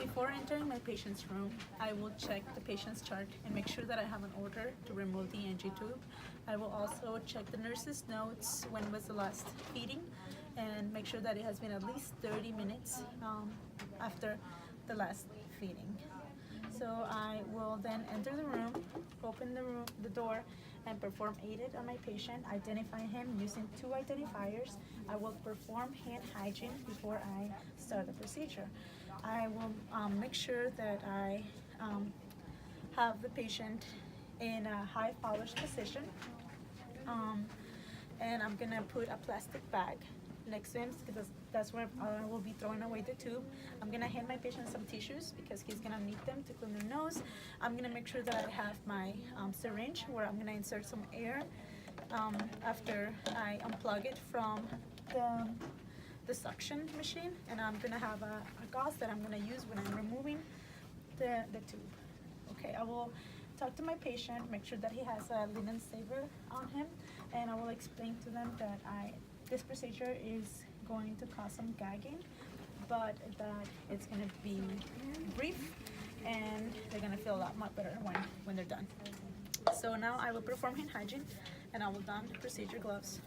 Before entering my patient's room, I will check the patient's chart and make sure that I have an order to remove the NG tube. I will also check the nurse's notes, when was the last feeding, and make sure that it has been at least 30 minutes after the last feeding. So I will then enter the room, open the door, and perform aided on my patient, identify him using 2 identifiers. I will perform hand hygiene before I start the procedure. I will make sure that I have the patient in a high polished position, and I'm gonna put a plastic bag next to him because that's where I will be throwing away the tube. I'm gonna hand my patient some tissues because he's gonna need them to clean their nose. I'm gonna make sure that I have my syringe where I'm gonna insert some air after I unplug it from the suction machine, and I'm gonna have a gauze that I'm gonna use when I'm removing the tube. Okay, I will talk to my patient, make sure that he has a linen saver on him, and I will explain to them that this procedure is going to cause some gagging, but that it's going to be brief and they're going to feel a lot much better when they're done. So now I will perform hand hygiene and I will don the procedure gloves.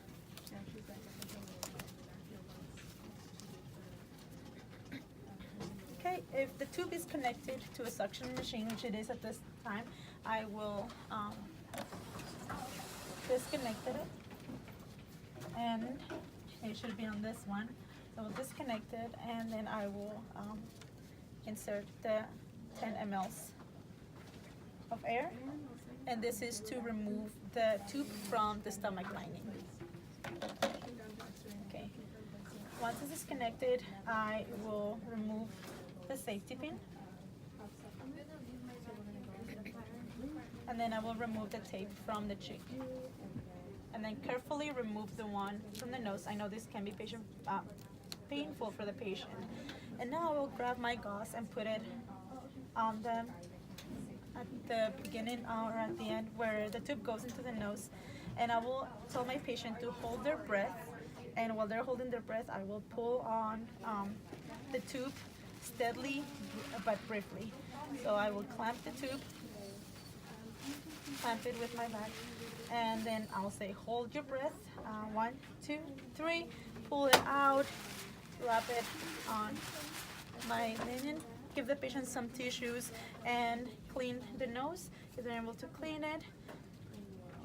Okay, if the tube is connected to a suction machine, which it is at this time, I will disconnect it, and it should be on this one. So we'll disconnect it, and then I will insert the 10 mLs of air, and this is to remove the tube from the stomach lining. Okay, once it's disconnected, I will remove the safety pin, and then I will remove the tape from the cheek, and then carefully remove the one from the nose. I know this can be painful for the patient. And now I will grab my gauze and put it on at the beginning or at the end where the tube goes into the nose, and I will tell my patient to hold their breath, and while they're holding their breath I will pull on the tube steadily but briefly. So I will clamp the tube, clamp it with my back, and then I'll say hold your breath, 1, 2, 3, pull it out, wrap it on my linen, give the patient some tissues, and clean the nose if they're able to clean it.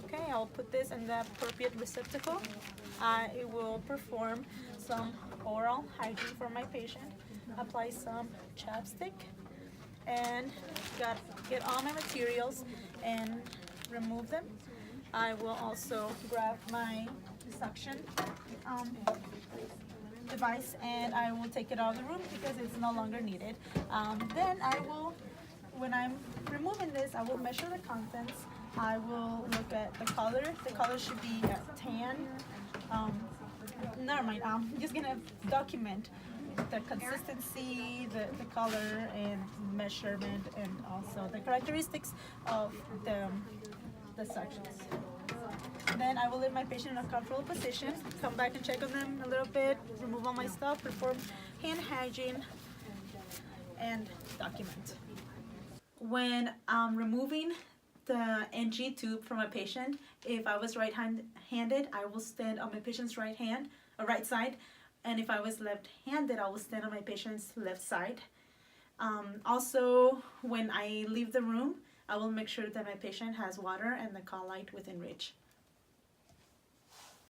Okay, I'll put this in the appropriate receptacle. I will perform some oral hygiene for my patient, apply some chapstick, and get all my materials and remove them. I will also grab my suction device and I will take it out of the room because it's no longer needed. Then I will, when I'm removing this, I will measure the contents. I will look at the color. The color should be tan. Never mind, I'm just gonna document the consistency, the color, and measurement, and also the characteristics of the sections. Then I will leave my patient in a comfortable position, come back and check on them a little bit, remove all my stuff, perform hand hygiene, and document. When I'm removing the NG tube from a patient, if I was right-handed, I will stand on my patient's right side, and if I was left-handed, I will stand on my patient's left side. Also, when I leave the room, I will make sure that my patient has water and the call light within reach.